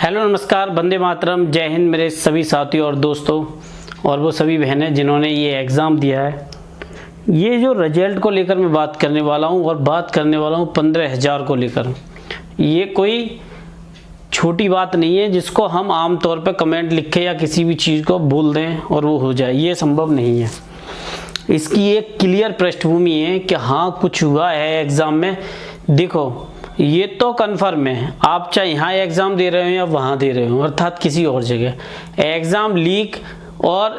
Hello नमस्कार, वंदे मातरम, जय हिंद मेरे सभी साथियों और दोस्तों और वो सभी बहनें जिन्होंने ये एग्ज़ाम दिया है। ये जो रिजल्ट को लेकर मैं बात करने वाला हूँ और बात करने वाला हूँ 15,000 को लेकर। ये कोई छोटी बात नहीं है जिसको हम आम तौर पे कमेंट लिखे या किसी भी चीज़ को बोल दें और वो हो जाए, ये संभव नहीं है। इसकी एक क्लियर पृष्ठभूमि है कि हाँ कुछ हुआ है एग्ज़ाम में। देखो ये तो कन्फर्म है, आप चाहे यहाँ एग्ज़ाम दे रहे हो या वहाँ दे रहे हो, अर्थात किसी और जगह एग्ज़ाम लीक और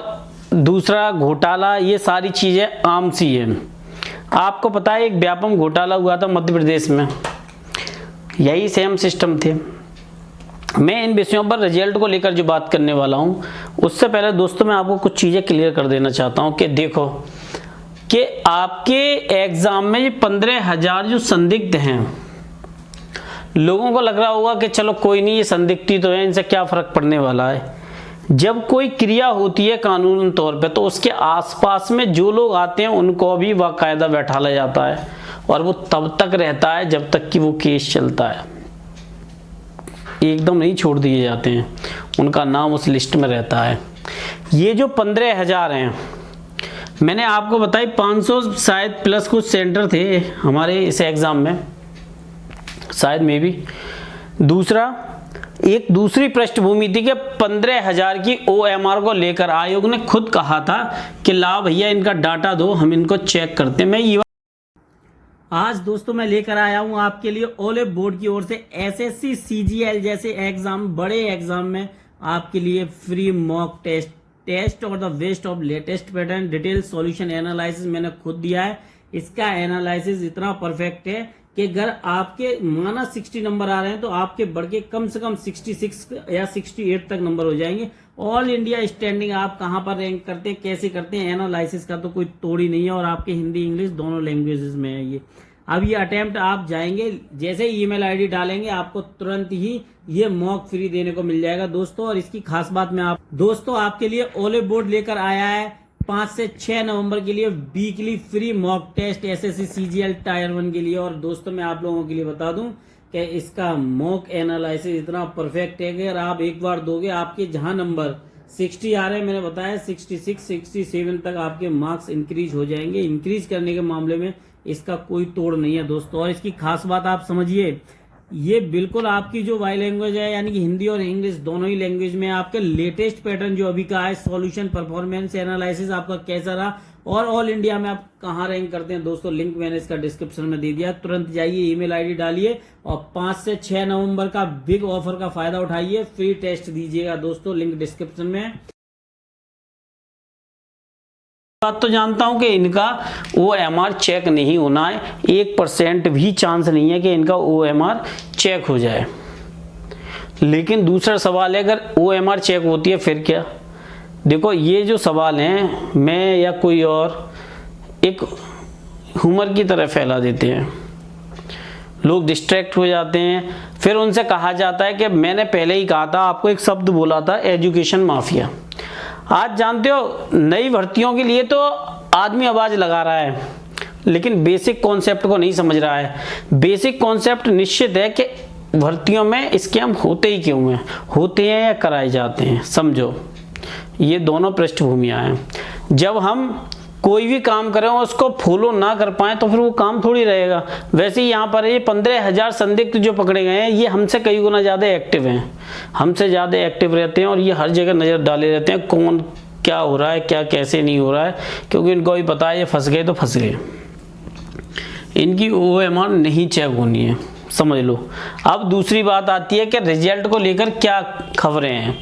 दूसरा घोटाला, ये सारी चीज़ें आम सी है। आपको पता है एक व्यापम घोटाला हुआ था मध्य प्रदेश में, यही सेम सिस्टम थे। मैं इन विषयों पर रिजल्ट को लेकर जो बात करने वाला हूँ उससे पहले दोस्तों मैं आपको कुछ चीज़ें क्लियर कर देना चाहता हूँ कि देखो कि आपके एग्ज़ाम में ये 15,000 जो संदिग्ध हैं, लोगों को लग रहा होगा कि चलो कोई नहीं, ये संदिग्ध तो है, इनसे क्या फ़र्क पड़ने वाला है। जब कोई क्रिया होती है कानूनन तौर पे तो उसके आसपास में जो लोग आते हैं उनको भी बाकायदा बैठा लिया जाता है और वो तब तक रहता है जब तक कि वो केस चलता है। एकदम नहीं छोड़ दिए जाते हैं, उनका नाम उस लिस्ट में रहता है। ये जो 15,000 हैं, मैंने आपको बताई 500 शायद प्लस कुछ सेंटर थे हमारे इस एग्ज़ाम में, शायद में भी। दूसरा एक दूसरी पृष्ठभूमि थी कि 15,000 की OMR को लेकर आयोग ने खुद कहा था कि लाओ भैया इनका डाटा दो, हम इनको चेक करते हैं। मैं ये आज दोस्तों मैं लेकर आया हूं आपके लिए ओलेव बोर्ड की ओर से SSC CGL जैसे एग्जाम, बड़े एग्जाम में आपके लिए फ्री मॉक टेस्ट और the best of latest pattern detail solution analysis मैंने खुद दिया है। इसका एनालिसिस इतना परफेक्ट है कि अगर आपके माना 60 नंबर आ रहे हैं तो आपके बढ़ के कम से कम 66 या 68 तक नंबर हो जाएंगे। ऑल इंडिया स्टैंडिंग आप कहां पर रैंक करते हैं, कैसे करते हैं, एनालिसिस का तो कोई तोड़ ही नहीं है और आपके हिंदी इंग्लिश दोनों लैंग्वेजेस में है ये। अब ये अटेम्प्ट आप जाएंगे, जैसे ही ईमेल आईडी डालेंगे आपको तुरंत ही ये मॉक फ्री देने को मिल जाएगा दोस्तों। और इसकी खास बात मैं दोस्तों आपके लिए ओलेव बोर्ड लेकर आया है 5 से 6 नवंबर के लिए weekly free mock test SSC CGL tier 1 के लिए। और दोस्तों मैं आप लोगों के लिए बता दूं कि इसका मॉक एनालिसिस इतना परफेक्ट है कि अगर आप एक बार दोगे आपके जहां नंबर 60 आ रहे हैं, मैंने बताया 66 67 तक आपके मार्क्स इंक्रीज हो जाएंगे। इंक्रीज करने के मामले में इसका कोई तोड़ नहीं है दोस्तों। और इसकी खास बात आप समझिए, ये बिल्कुल आपकी जो वाई लैंग्वेज है यानी कि हिंदी और इंग्लिश दोनों ही लैंग्वेज में आपके लेटेस्ट पैटर्न जो अभी का है, सॉल्यूशन परफॉर्मेंस एनालिसिस आपका कैसा रहा और ऑल इंडिया में आप कहां रैंक करते हैं दोस्तों, लिंक मैंने इसका डिस्क्रिप्शन में दे दिया। तुरंत जाइए, ईमेल आईडी डालिए और 5 से 6 नवंबर का बिग ऑफर का फायदा उठाइए, फ्री टेस्ट दीजिएगा दोस्तों, लिंक डिस्क्रिप्शन में। बात तो जानता हूं कि इनका OMR चेक नहीं होना है, 1% भी चांस नहीं है कि इनका OMR चेक हो जाए। लेकिन दूसरा सवाल है, अगर OMR चेक होती है फिर क्या? देखो ये जो सवाल हैं मैं या कोई और एक ह्यूमर की तरह फैला देते हैं, लोग डिस्ट्रैक्ट हो जाते हैं, फिर उनसे कहा जाता है कि मैंने पहले ही कहा था, आपको एक शब्द बोला था, एजुकेशन माफिया। आज जानते हो नई भर्तियों के लिए तो आदमी आवाज लगा रहा है लेकिन बेसिक कॉन्सेप्ट को नहीं समझ रहा है। बेसिक कॉन्सेप्ट निश्चित है कि भर्तियों में स्कैम होते ही क्यों हैं, होते हैं या कराए जाते हैं, समझो ये दोनों पृष्ठभूमियां हैं। जब हम कोई भी काम करें और उसको फॉलो ना कर पाए तो फिर वो काम थोड़ी रहेगा। वैसे ही यहाँ पर ये 15,000 संदिग्ध जो पकड़े गए हैं, ये हमसे कई गुना ज़्यादा एक्टिव हैं, हमसे ज़्यादा एक्टिव रहते हैं और ये हर जगह नज़र डाले रहते हैं कौन क्या हो रहा है, क्या कैसे नहीं हो रहा है, क्योंकि इनको भी पता है ये फंस गए तो फंस गए। इनकी OMR नहीं चेक होनी है, समझ लो। अब दूसरी बात आती है कि रिजल्ट को लेकर क्या खबरें हैं।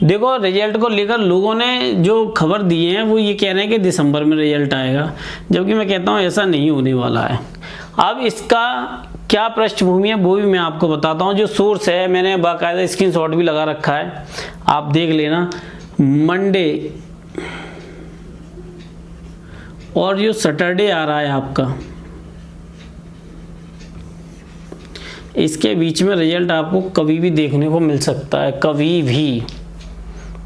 देखो रिजल्ट को लेकर लोगों ने जो खबर दी है वो ये कह रहे हैं कि दिसंबर में रिजल्ट आएगा, जबकि मैं कहता हूँ ऐसा नहीं होने वाला है। अब इसका क्या पृष्ठभूमि है वो भी मैं आपको बताता हूँ। जो सोर्स है मैंने बाकायदा स्क्रीनशॉट भी लगा रखा है, आप देख लेना। मंडे और जो सैटरडे आ रहा है आपका, इसके बीच में रिजल्ट आपको कभी भी देखने को मिल सकता है, कभी भी।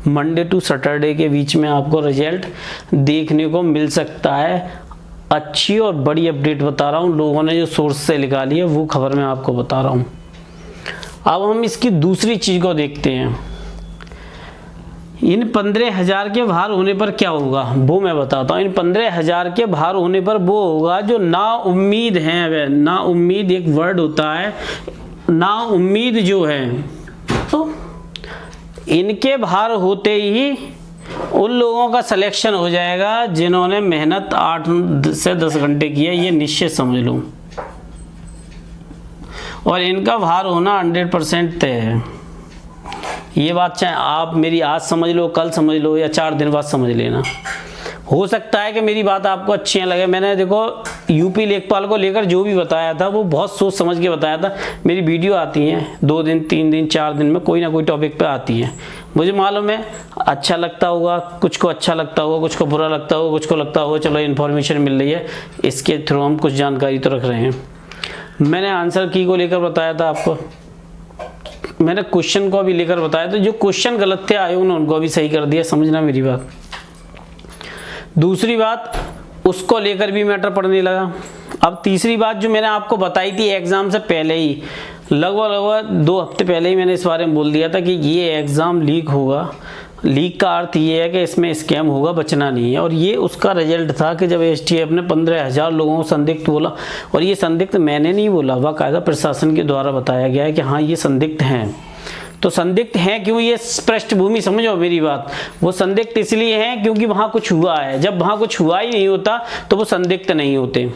मंडे टू सैटरडे के बीच में आपको रिजल्ट देखने को मिल सकता है। अच्छी और बड़ी अपडेट बता रहा हूँ, लोगों ने जो सोर्स से निकाली है वो खबर मैं आपको बता रहा हूँ। अब हम इसकी दूसरी चीज़ को देखते हैं। इन 15,000 के बाहर होने पर क्या होगा वो मैं बताता हूँ। इन 15,000 के बाहर होने पर वो होगा जो ना उम्मीद है, ना उम्मीद एक वर्ड होता है, ना उम्मीद जो है, तो इनके बाहर होते ही उन लोगों का सिलेक्शन हो जाएगा जिन्होंने मेहनत 8 से 10 घंटे की है, ये निश्चित समझ लो। और इनका बाहर होना 100% तय है। ये बात चाहे आप मेरी आज समझ लो, कल समझ लो, या 4 दिन बाद समझ लेना। हो सकता है कि मेरी बात आपको अच्छी ना लगे। मैंने देखो यूपी लेखपाल को लेकर जो भी बताया था वो बहुत सोच समझ के बताया था। मेरी वीडियो आती हैं 2 दिन, 3 दिन, 4 दिन में कोई ना कोई टॉपिक पे आती है। मुझे मालूम है अच्छा लगता होगा, कुछ को अच्छा लगता होगा, कुछ को बुरा लगता होगा, कुछ को लगता होगा चलो इन्फॉर्मेशन मिल रही है, इसके थ्रू हम कुछ जानकारी तो रख रहे हैं। मैंने आंसर की को लेकर बताया था आपको, मैंने क्वेश्चन को भी लेकर बताया था। जो क्वेश्चन गलत थे आयोग ने उनको भी सही कर दिया, समझना मेरी बात। दूसरी बात, उसको लेकर भी मैटर पढ़ने लगा। अब तीसरी बात जो मैंने आपको बताई थी एग्ज़ाम से पहले ही, लगभग 2 हफ्ते पहले ही मैंने इस बारे में बोल दिया था कि ये एग्ज़ाम लीक होगा। लीक का अर्थ ये है कि इसमें स्कैम होगा, बचना नहीं है। और ये उसका रिजल्ट था कि जब एसटीएफ ने 15,000 लोगों को संदिग्ध बोला, और ये संदिग्ध मैंने नहीं बोला, बाकायदा प्रशासन के द्वारा बताया गया है कि हाँ ये संदिग्ध हैं। तो संदिग्ध हैं क्यों, ये पृष्ठभूमि समझो मेरी बात। वो संदिग्ध इसलिए हैं क्योंकि वहाँ कुछ हुआ है। जब वहाँ कुछ हुआ ही नहीं होता तो वो संदिग्ध नहीं होते।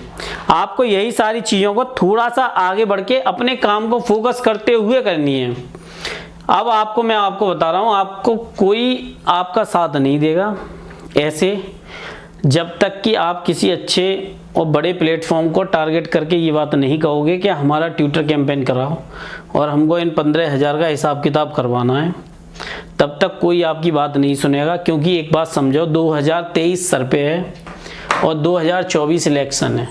आपको यही सारी चीज़ों को थोड़ा सा आगे बढ़ के अपने काम को फोकस करते हुए करनी है। अब मैं आपको बता रहा हूँ, आपको कोई आपका साथ नहीं देगा ऐसे, जब तक कि आप किसी अच्छे और बड़े प्लेटफॉर्म को टारगेट करके ये बात नहीं कहोगे कि हमारा ट्विटर कैंपेन कराओ और हमको इन 15,000 का हिसाब किताब करवाना है, तब तक कोई आपकी बात नहीं सुनेगा। क्योंकि एक बात समझो, 2023 सर पे है और 2024 इलेक्शन है।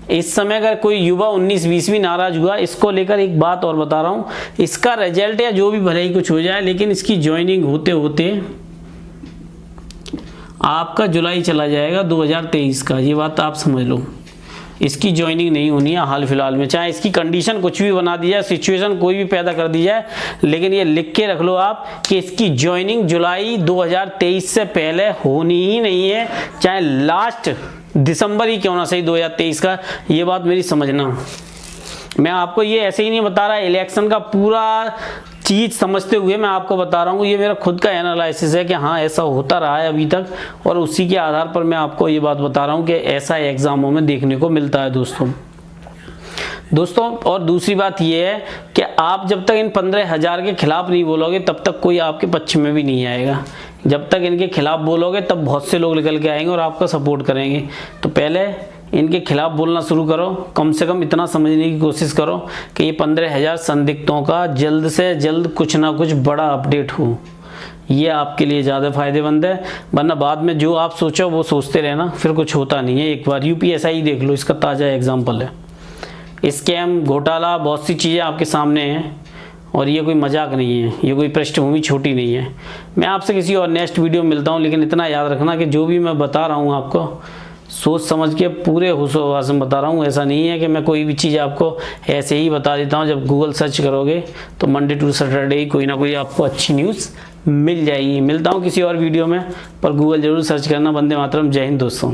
इस समय अगर कोई युवा 19-20 भी नाराज हुआ, इसको लेकर एक बात और बता रहा हूँ, इसका रिजल्ट या जो भी भले ही कुछ हो जाए, लेकिन इसकी ज्वाइनिंग होते होते आपका जुलाई चला जाएगा 2023 का। ये बात आप समझ लो, इसकी ज्वाइनिंग नहीं होनी है हाल फिलहाल में, चाहे इसकी कंडीशन कुछ भी बना दी जाए, सिचुएशन कोई भी पैदा कर दी जाए, लेकिन ये लिख के रख लो आप कि इसकी ज्वाइनिंग जुलाई 2023 से पहले होनी ही नहीं है, चाहे लास्ट दिसंबर ही क्यों ना सही 2023 का। ये बात मेरी समझना, मैं आपको ये ऐसे ही नहीं बता रहा, इलेक्शन का पूरा चीज़ समझते हुए मैं आपको बता रहा हूँ। ये मेरा खुद का एनालिसिस है कि हाँ ऐसा होता रहा है अभी तक, और उसी के आधार पर मैं आपको ये बात बता रहा हूँ कि ऐसा एग्ज़ामों में देखने को मिलता है दोस्तों। और दूसरी बात ये है कि आप जब तक इन 15,000 के खिलाफ नहीं बोलोगे तब तक कोई आपके पक्ष में भी नहीं आएगा। जब तक इनके खिलाफ बोलोगे तब बहुत से लोग निकल के आएंगे और आपका सपोर्ट करेंगे। तो पहले इनके खिलाफ बोलना शुरू करो, कम से कम इतना समझने की कोशिश करो कि ये 15,000 संदिग्धों का जल्द से जल्द कुछ ना कुछ बड़ा अपडेट हो। ये आपके लिए ज़्यादा फायदेमंद है, वरना बाद में जो आप सोचो वो सोचते रहना, फिर कुछ होता नहीं है। एक बार यूपीएसआई देख लो, इसका ताज़ा एग्जाम्पल है। स्कैम, घोटाला, बहुत सी चीज़ें आपके सामने हैं और ये कोई मजाक नहीं है, ये कोई पृष्ठभूमि छोटी नहीं है। मैं आपसे किसी और नेक्स्ट वीडियो में मिलता हूँ, लेकिन इतना याद रखना कि जो भी मैं बता रहा हूँ आपको सोच समझ के पूरे होश-ओ-हवास में बता रहा हूँ। ऐसा नहीं है कि मैं कोई भी चीज़ आपको ऐसे ही बता देता हूँ। जब गूगल सर्च करोगे तो मंडे टू सैटरडे ही कोई ना कोई आपको अच्छी न्यूज़ मिल जाएगी। मिलता हूँ किसी और वीडियो में, पर गूगल जरूर सर्च करना। वंदे मातरम। जय हिंद दोस्तों।